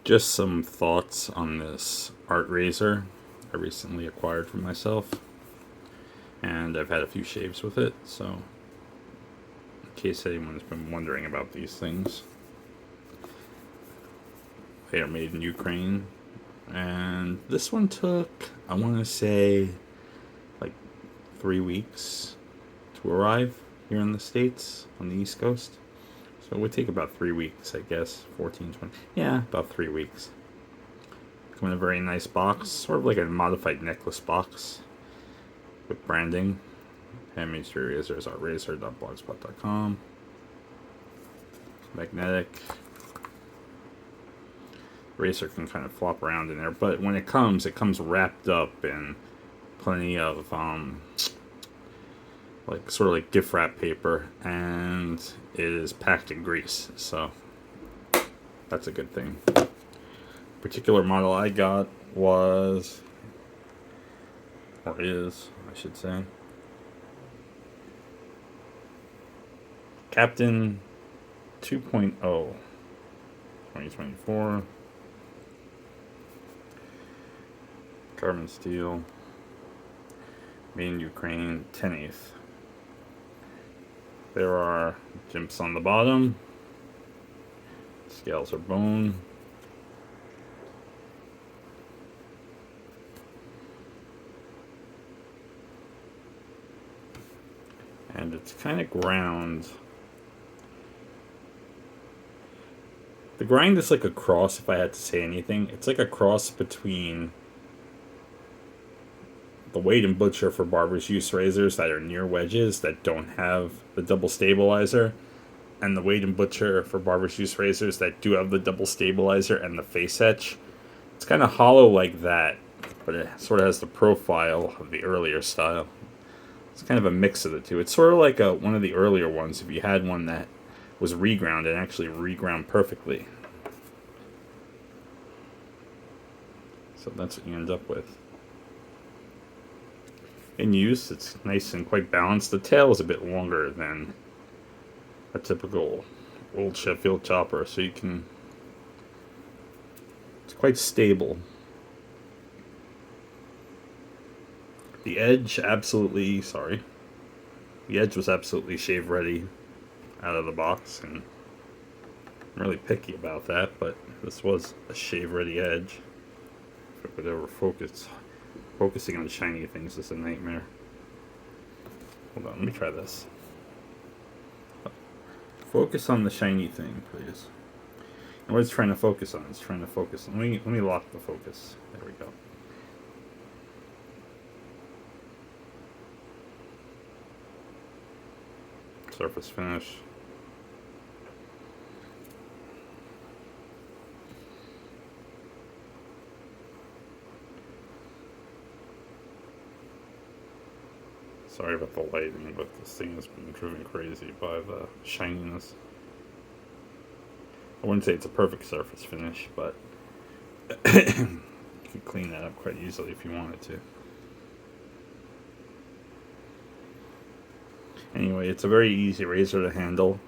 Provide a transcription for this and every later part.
Just some thoughts on this Artrazor I recently acquired for myself, and I've had a few shaves with it, so in case anyone's been wondering about these things, they are made in Ukraine, and this one took, I want to say, like 3 weeks to arrive here in the States on the East Coast. So it would take about 3 weeks, I guess. 14, 20. Yeah, about 3 weeks. Come in a very nice box, sort of like a modified necklace box with branding. Handmade razors are razor.blogspot.com. Magnetic. Razor can kind of flop around in there, but when it comes wrapped up in plenty of like sort of like gift wrap paper, and it is packed in grease, so that's a good thing. Particular model I got was, or is, I should say, Captain 2.0 2024. Carbon steel, made in Ukraine, 10/8. There are jimps on the bottom. Scales are bone. And it's kind of ground. The grind is like a cross, if I had to say anything. It's like a cross between the Wade and Butcher for Barber's Use razors that are near wedges that don't have the double stabilizer, and the Wade and Butcher for Barber's Use razors that do have the double stabilizer and the face etch. It's kind of hollow like that, but it sort of has the profile of the earlier style. It's kind of a mix of the two. It's sort of like one of the earlier ones, if you had one that was reground and actually reground perfectly. So that's what you end up with. In use, it's nice and quite balanced. The tail is a bit longer than a typical old Sheffield chopper, so it's quite stable. The edge was absolutely shave ready out of the box, and I'm really picky about that, but this was a shave ready edge. If it would ever focusing on shiny things is a nightmare. Hold on, let me try this. Focus on the shiny thing, please. And what it's trying to focus on? It's trying to focus. Let me lock the focus. There we go. Surface finish. Sorry about the lighting, but this thing has been driven crazy by the shininess. I wouldn't say it's a perfect surface finish, but you could clean that up quite easily if you wanted to. Anyway, it's a very easy razor to handle.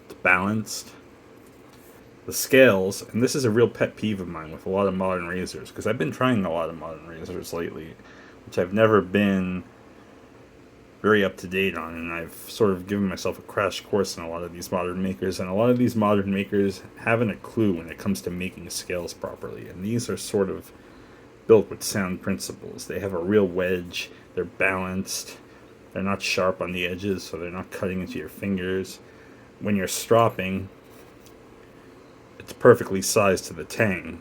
It's balanced. The scales, and this is a real pet peeve of mine with a lot of modern razors, because I've been trying a lot of modern razors lately, which I've never been very up to date on, and I've sort of given myself a crash course in a lot of these modern makers, and a lot of these modern makers haven't a clue when it comes to making scales properly, and these are sort of built with sound principles. They have a real wedge, they're balanced, they're not sharp on the edges, so they're not cutting into your fingers. When you're stropping, it's perfectly sized to the tang,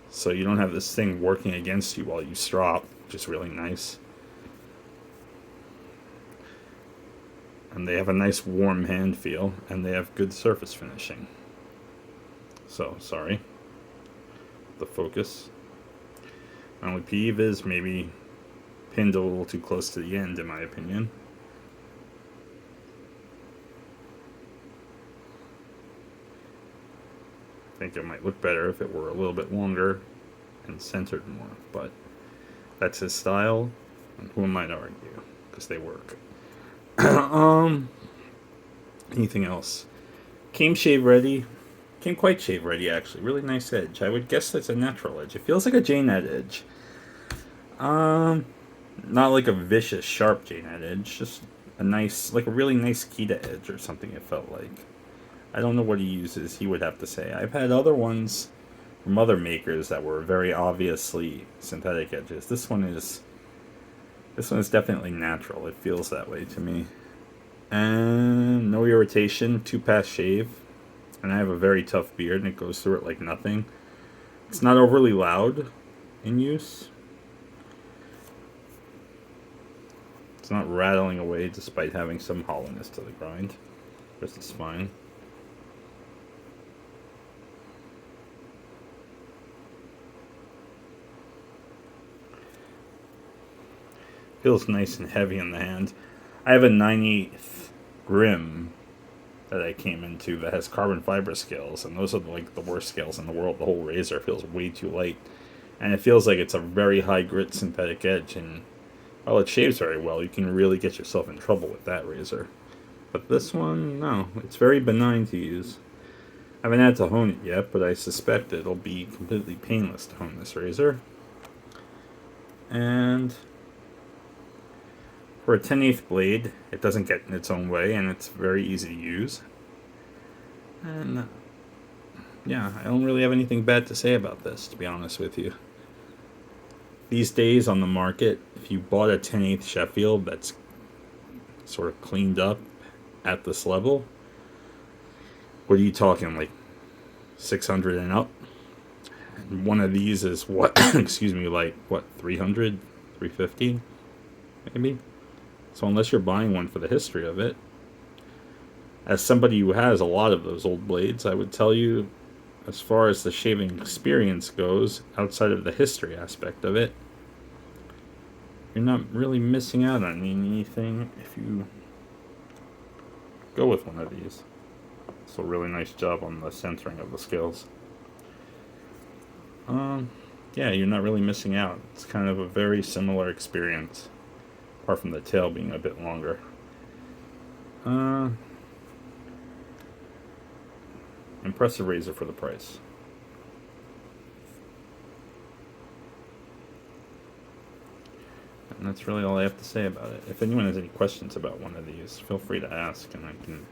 so you don't have this thing working against you while you strop, which is really nice. And they have a nice warm hand feel, and they have good surface finishing. So, sorry. The focus. My only peeve is maybe pinned a little too close to the end, in my opinion. I think it might look better if it were a little bit longer and centered more, but that's his style, and who am I to argue? Because they work. Anything else? Came came quite shave ready, actually. Really nice edge. I would guess that's a natural edge. It feels like a Jane edge. Um, Not like a vicious, sharp Jane edge. Just a nice, like a really nice Kita edge or something. It felt like. I don't know what he uses. He would have to say. I've had other ones from other makers that were very obviously synthetic edges. This one is definitely natural. It feels that way to me. And no irritation, 2-pass shave. And I have a very tough beard and it goes through it like nothing. It's not overly loud in use. It's not rattling away despite having some hollowness to the grind. This is fine. Feels nice and heavy in the hand. I have a 9/8 Grim that I came into that has carbon fiber scales, and those are like the worst scales in the world. The whole razor feels way too light, and it feels like it's a very high grit synthetic edge. And while it shaves very well, you can really get yourself in trouble with that razor. But this one, no, it's very benign to use. I haven't had to hone it yet, but I suspect it'll be completely painless to hone this razor. And for a 10/8 blade, it doesn't get in its own way, and it's very easy to use. And yeah, I don't really have anything bad to say about this, to be honest with you. These days on the market, if you bought a 10/8 Sheffield that's sort of cleaned up at this level, what are you talking, like 600 and up? And one of these is what, excuse me, like what, 300, 350 maybe? So unless you're buying one for the history of it, as somebody who has a lot of those old blades, I would tell you, as far as the shaving experience goes, outside of the history aspect of it, you're not really missing out on anything if you go with one of these. So really nice job on the centering of the scales. Yeah, you're not really missing out. It's kind of a very similar experience, apart from the tail being a bit longer. Impressive razor for the price. And that's really all I have to say about it. If anyone has any questions about one of these, feel free to ask, and I can,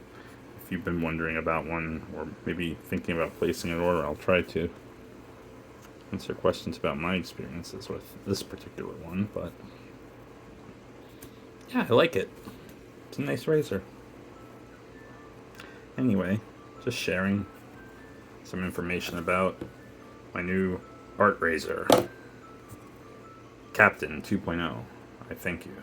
if you've been wondering about one, or maybe thinking about placing an order, I'll try to answer questions about my experiences with this particular one. But yeah, I like it. It's a nice razor. Anyway, just sharing some information about my new art razor, Captain 2.0. I thank you.